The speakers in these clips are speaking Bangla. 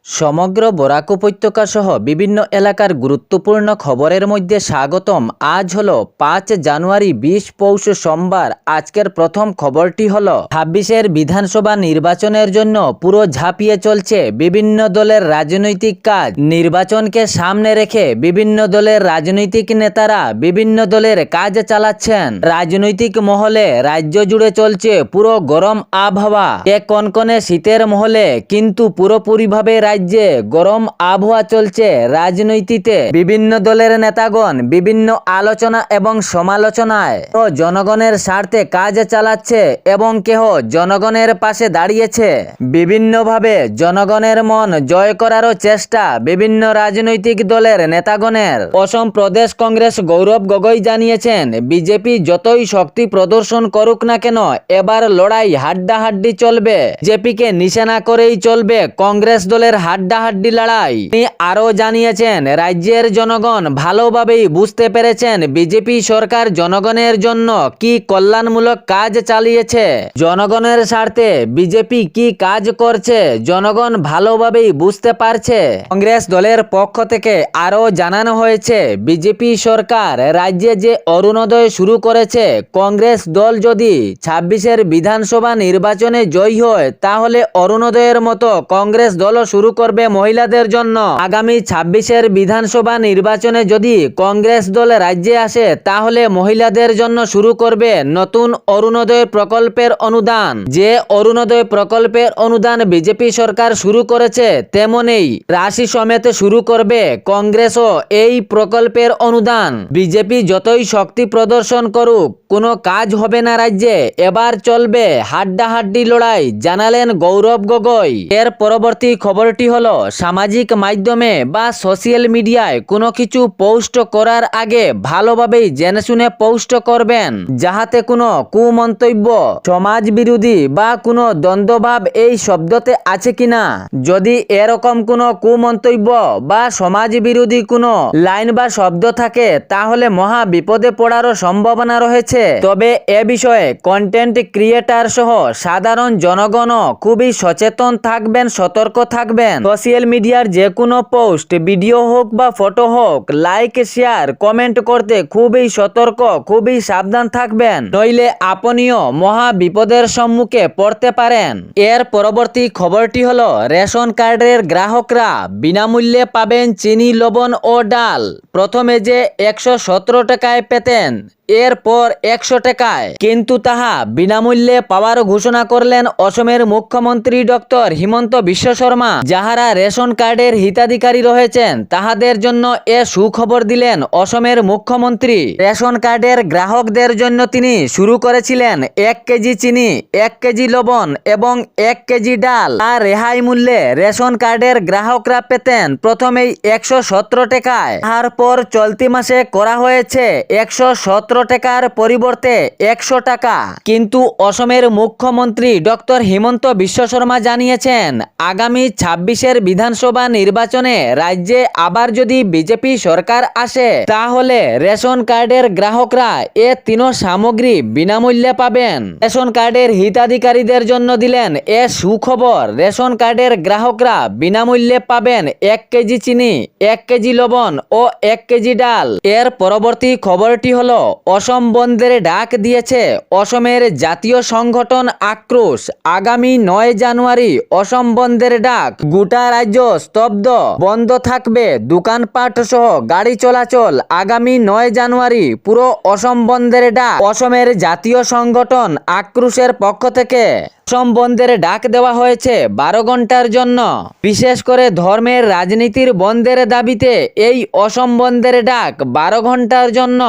সমগ্র বরাক উপত্যকা সহ বিভিন্ন এলাকার গুরুত্বপূর্ণ খবরের মধ্যে স্বাগতম। আজ হলো 5 জানুয়ারি 20 পৌষ সোমবার। আজকের প্রথম খবরটি হলো 26-এর বিধানসভা নির্বাচনের জন্য পুরো ঝাঁপিয়ে চলছে বিভিন্ন দলের রাজনৈতিক কাজ। নির্বাচনকে সামনে রেখে বিভিন্ন দলের রাজনৈতিক নেতারা বিভিন্ন দলের কাজ চালাচ্ছেন। রাজনৈতিক মহলে রাজ্য জুড়ে চলছে পুরো গরম আবহাওয়া। এক কনকনে শীতের মহলে কিন্তু পুরোপুরিভাবে রাজ্যে গরম আবহাওয়া চলছে। রাজনীতিতে বিভিন্ন দলের নেতাগণ বিভিন্ন আলোচনা এবং সমালোচনায় ও জনগণের স্বার্থে কাজ চালাচ্ছে এবং কেহ জনগণের পাশে দাঁড়িয়েছে। বিভিন্নভাবে জনগণের মন জয় করারও চেষ্টা বিভিন্ন রাজনৈতিক দলের নেতাগণের। অসম প্রদেশ কংগ্রেস গৌরব গগৈ জানিয়েছেন, বিজেপি যতই শক্তি প্রদর্শন করুক না কেন এবার লড়াই হাড্ডাহাড্ডি চলবে। বিজেপিকে নিশানা করেই চলবে কংগ্রেস দলের হাড্ডাহাড্ডি লড়াই। তিনি আরও জানিয়েছেন, রাজ্যের জনগণ ভালোভাবেই বুঝতে পেরেছেন বিজেপি সরকার জনগণের জন্য কি কল্যাণমূলক কাজ চালিয়েছে। জনগণের স্বার্থে বিজেপি কি কাজ করছে জনগণ ভালোভাবেই বুঝতে পারছে। কংগ্রেস দলের পক্ষ থেকে আরও জানানো হয়েছে, বিজেপি সরকার রাজ্যে যে অরুণোদয় শুরু করেছে, কংগ্রেস দল যদি 26-এর বিধানসভা নির্বাচনে জয়ী হয় তাহলে অরুণোদয়ের মতো কংগ্রেস দলও শুরু করবে মহিলাদের জন্য। আগামী 26-এর বিধানসভা নির্বাচনে যদি কংগ্রেস দল রাজ্যে আসে তাহলে মহিলাদের জন্য শুরু করবে নতুন অরুণোদয় প্রকল্পের অনুদান। যে অরুণোদয় প্রকল্পের অনুদান বিজেপি সরকার শুরু করেছে তেমনই রাশি সমেত শুরু করবে কংগ্রেসও এই প্রকল্পের অনুদান। বিজেপি যতই শক্তি প্রদর্শন করুক কোনো কাজ হবে না রাজ্যে, এবার চলবে হাড্ডাহাড্ডি লড়াই, জানালেন গৌরব গগৈ। এর পরবর্তী খবরটি হলো, সামাজিক মাধ্যমে বা সোশ্যাল মিডিয়ায় কোনো কিছু পোস্ট করার আগে ভালোভাবেই জেনে শুনে পোস্ট করবেন, যাহাতে কোনো কুমন্তব্য, সমাজ বিরোধী বা কোনো দ্বন্দ্বভাব এই শব্দতে আছে কিনা। যদি এরকম কোনো কুমন্তব্য বা সমাজ বিরোধী কোনো লাইন বা শব্দ থাকে তাহলে মহা বিপদে পড়ারও সম্ভাবনা রয়েছে। তবে এ বিষয়ে কন্টেন্ট ক্রিয়েটার সহ সাধারণ জনগণও খুবই সচেতন থাকবেন, সতর্ক থাকবেন। সোশ্যাল মিডিয়ার যে কোনো পোস্ট, ভিডিও হোক বা ফটো হোক, লাইক শেয়ার কমেন্ট করতে খুবই সতর্ক, খুবই সাবধান থাকবেন, নইলে আপনিও মহা বিপদের সম্মুখে পড়তে পারেন। এর পরবর্তী খবরটি হলো, রেশন কার্ডের গ্রাহকরা বিনামূল্যে পাবেন চিনি, লবণ ও ডাল। প্রথমে যে 117 টাকায় পেতেন এরপর 100 টাকায়, কিন্তু তাহা বিনামূল্যে পাওয়ার ঘোষণা করলেন অসমের মুখ্যমন্ত্রী ডক্টর হিমন্ত বিশ্ব শর্মা। যাহারা রেশন কার্ডের হিতাধিকারী রয়েছেন তাহাদের জন্য এ সুখবর দিলেন অসমের মুখ্যমন্ত্রী। রেশন কার্ডের গ্রাহকদের জন্য তিনি শুরু করেছিলেন 1 কেজি চিনি, 1 কেজি লবণ এবং 1 কেজি ডাল। আর রেহাই মূল্যে রেশন কার্ডের গ্রাহকরা পেতেন প্রথমেই 117 টাকায়, তারপর চলতি মাসে করা হয়েছে 117 টাকার পরিবর্তে 100 টাকা। কিন্তু অসমের মুখ্যমন্ত্রী ডক্টর হিমন্ত বিশ্ব শর্মা জানিয়েছেন, আগামী 26-এর বিধানসভা নির্বাচনে রাজ্যে আবার যদি বিজেপি সরকার আসে তাহলে রেশন কার্ডের গ্রাহকরা এ 3 সামগ্রী বিনামূল্যে পাবেন। রেশন কার্ডের হিতাধিকারীদের জন্য দিলেন এ সুখবর। রেশন কার্ডের গ্রাহকরা বিনামূল্যে পাবেন 1 কেজি চিনি, 1 কেজি লবণ ও 1 কেজি ডাল। এর পরবর্তী খবরটি হলো, অসম বন্ধের ডাক দিয়েছে অসমের জাতীয় সংগঠন আক্রোশ। আগামী 9 জানুয়ারি অসম বন্ধের ডাক। গোটা রাজ্য স্তব্ধ, বন্ধ থাকবে দোকানপাট সহ গাড়ি চলাচল। আগামী 9 জানুয়ারি পুরো অসম বন্ধের ডাক অসমের জাতীয় সংগঠন আক্রোশের পক্ষ থেকে। অসম বন্ধের ডাক দেওয়া হয়েছে 12 ঘন্টার জন্য। বিশেষ করে ধর্মের রাজনীতির বন্ধের দাবিতে এই অসম বন্ধের ডাক 12 ঘন্টার জন্য।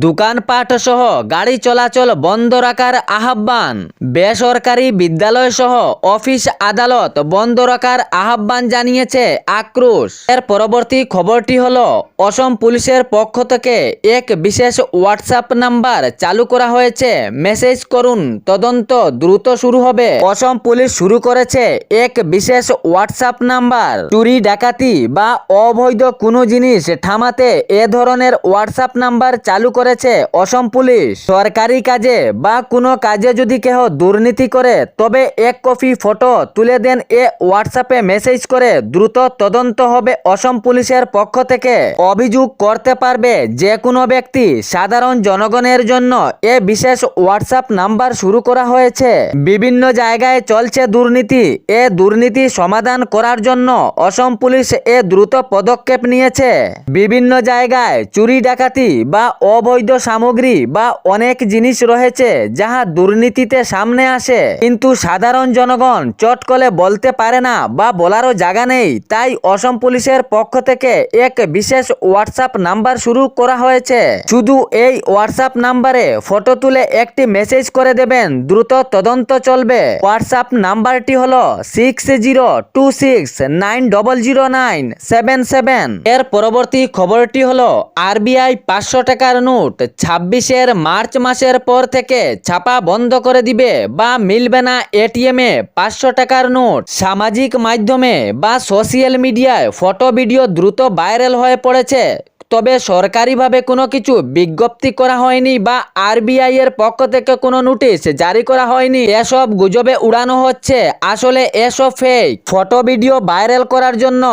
দোকানপাট সহ গাড়ি চলাচল বন্ধ রাখার আহ্বান। বেসরকারি বিদ্যালয় সহ অফিস আদালত বন্ধ রাখার আহ্বান জানিয়েছে আক্রোশ। এর পরবর্তী খবরটি হলো, অসম পুলিশের পক্ষ থেকে এক বিশেষ হোয়াটসঅ্যাপ নাম্বার চালু করা হয়েছে। মেসেজ করুন, তদন্ত দ্রুত শুরু হবে। বলে অসম পুলিশ শুরু করেছে এক বিশেষ হোয়াটসঅ্যাপ নাম্বার। চুরি ডাকাতি বা অবৈধ কোনো জিনিস থামাতে এ ধরনের হোয়াটসঅ্যাপ নাম্বার চালু করেছে অসম পুলিশ। সরকারি কাজে বা কোনো কাজে যদি কেউ দুর্নীতি করে তবে এক কপি ফটো তুলে দেন এ হোয়াটসঅ্যাপে মেসেজ করে দ্রুত তদন্ত হবে অসম পুলিশের পক্ষ থেকে। অভিযোগ করতে পারবে যে কোনো ব্যক্তি। সাধারণ জনগণের জন্য এ বিশেষ হোয়াটসঅ্যাপ নাম্বার শুরু করা হয়েছে। বিভিন্ন জায়গায় চলছে দুর্নীতি। এ দুর্নীতি সমাধান করার জন্য অসম পুলিশ এ দ্রুত পদক্ষেপ নিয়েছে। বিভিন্ন জায়গায় চুরি ডাকাতি বা অবৈধ সামগ্রী বা অনেক জিনিস রয়েছে যাহা দুর্নীতিতে সামনে আসে, কিন্তু সাধারণ জনগণ চট করে বলতে পারে না বা বলারও জায়গা নেই। তাই অসম পুলিশের পক্ষ থেকে এক বিশেষ হোয়াটসঅ্যাপ নাম্বার শুরু করা হয়েছে। শুধু এই হোয়াটসঅ্যাপ নাম্বারে ফটো তুলে একটি মেসেজ করে দেবেন, দ্রুত তদন্ত চলবে। হোয়াটসঅ্যাপ নাম্বারটি হলো 6026900977। এর পরবর্তী খবরটি হলো আরবিআই 500 টাকার নোট 26 মার্চ মাসের পর থেকে ছাপা বন্ধ করে দিবে বা মিলবে না এটিএমে 500 টাকার নোট। সামাজিক মাধ্যমে বা সোশ্যাল মিডিয়ায় ফটো ভিডিও দ্রুত ভাইরাল হয়ে পড়েছে, তবে সরকারিভাবে কোনো কিছু বিজ্ঞপ্তি করা হয়নি বা আরবিআই এর পক্ষ থেকে কোনো নোটিশ জারি করা হয়নি। এসব গুজবে উড়ানো হচ্ছে, আসলে এসব ফেক। ফটো ভিডিও ভাইরাল করার জন্য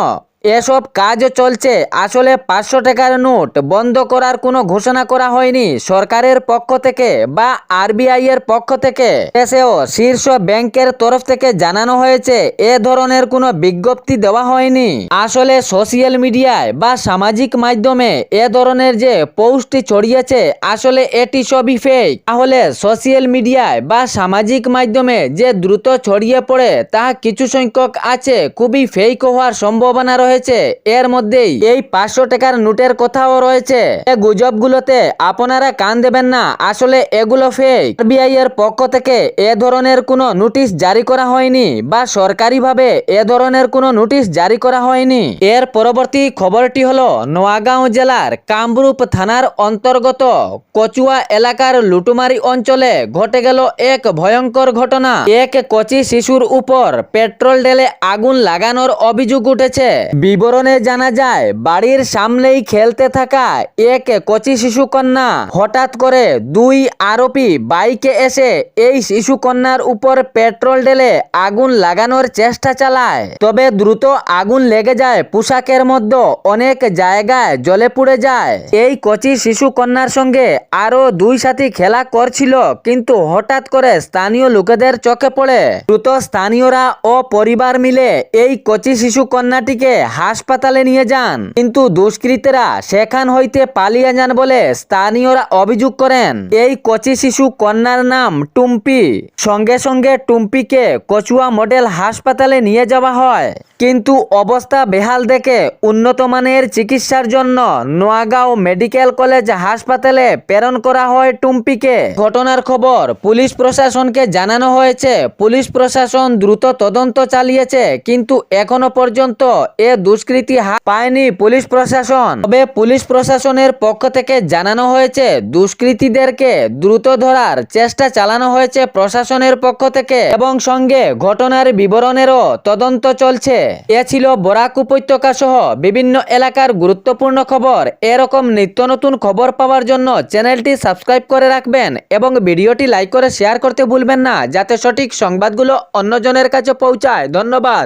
এসব কাজ চলছে। আসলে 500 টাকার নোট বন্ধ করার কোনো ঘোষণা করা হয়নি সরকারের পক্ষ থেকে বা আরবিআই এর পক্ষ থেকে। দেশেও শীর্ষ ব্যাংকের তরফ থেকে জানানো হয়েছে এ ধরনের কোনো বিজ্ঞপ্তি দেওয়া হয়নি। আসলে সোশ্যাল মিডিয়ায় বা সামাজিক মাধ্যমে এ ধরনের যে পোস্টটি ছড়িয়েছে আসলে এটি সবই ফেক। তাহলে সোশ্যাল মিডিয়ায় বা সামাজিক মাধ্যমে যে দ্রুত ছড়িয়ে পড়ে তা কিছু সংখ্যক আছে খুবই ফেক হওয়ার সম্ভাবনা রয়েছে। এর মধ্যেই এই 500 টাকার নোটের কথাও রয়েছে। এই গুজবগুলোতে আপনারা কান দেবেন না, আসলে এগুলো ফেক। আরবিআই এর পক্ষ থেকে এ ধরনের কোনো নোটিশ জারি করা হয়নি বা সরকারিভাবে এ ধরনের কোনো নোটিশ জারি করা হয়নি। এর পরবর্তী খবরটি হলো নোয়াগাঁও জেলার কামরূপ থানার অন্তর্গত কচুয়া এলাকার লুটুমারি অঞ্চলে ঘটে গেল এক ভয়ঙ্কর ঘটনা। এক কচি শিশুর উপর পেট্রোল ঢেলে আগুন লাগানোর অভিযোগ উঠেছে। বিবরণে জানা যায় বাড়ির সামনেই খেলতে থাকা এক কচি শিশু কন্যা হঠাৎ করে দুই আরোপী বাইকে এসে এই শিশু কন্যার উপর পেট্রোল ঢেলে আগুন লাগানোর চেষ্টা চালায়। তবে দ্রুত আগুন লেগে যায় পোশাকের মধ্যে, অনেক জায়গায় জ্বলে পুড়ে যায়। এই কচি শিশু কন্যার সঙ্গে আরো দুই সাথী খেলা করছিল, কিন্তু হঠাৎ করে স্থানীয় লোকেদের চোখে পড়ে। দ্রুত স্থানীয়রা ও পরিবার মিলে এই কচি শিশু কন্যাটিকে হাসপাতালে নিয়ে যান, কিন্তু দুষ্কৃতীরা সেখান হইতে পালিয়ে যান বলে স্থানীয়রা অভিযোগ করেন। এই কচি শিশু কন্যার নাম টুম্পি। সঙ্গে সঙ্গে টুম্পিকে কচুয়া মডেল হাসপাতালে নিয়ে যাওয়া হয়, কিন্তু অবস্থা বেহাল দেখে উন্নত মানের চিকিৎসার জন্য নোয়াগাঁও মেডিকেল কলেজ হাসপাতালে প্রেরণ করা হয় টুম্পিকে। ঘটনার খবর পুলিশ প্রশাসনকে জানানো হয়েছে। পুলিশ প্রশাসন দ্রুত তদন্ত চালিয়েছে, কিন্তু এখনো পর্যন্ত এ দুষ্কৃতী হাত পায়নি পুলিশ প্রশাসন। তবে পুলিশ প্রশাসনের পক্ষ থেকে জানানো হয়েছে দুষ্কৃতীদেরকে দ্রুত ধরার চেষ্টা চালানো হয়েছে প্রশাসনের পক্ষ থেকে, এবং সঙ্গে ঘটনার বিবরণেরও তদন্ত চলছে। এ ছিল বরাক উপত্যকা সহ বিভিন্ন এলাকার গুরুত্বপূর্ণ খবর। এরকম নিত্য নতুন খবর পাওয়ার জন্য চ্যানেলটি সাবস্ক্রাইব করে রাখবেন এবং ভিডিওটি লাইক করে শেয়ার করতে ভুলবেন না, যাতে সঠিক সংবাদগুলো অন্যজনের কাছে পৌঁছায়। ধন্যবাদ।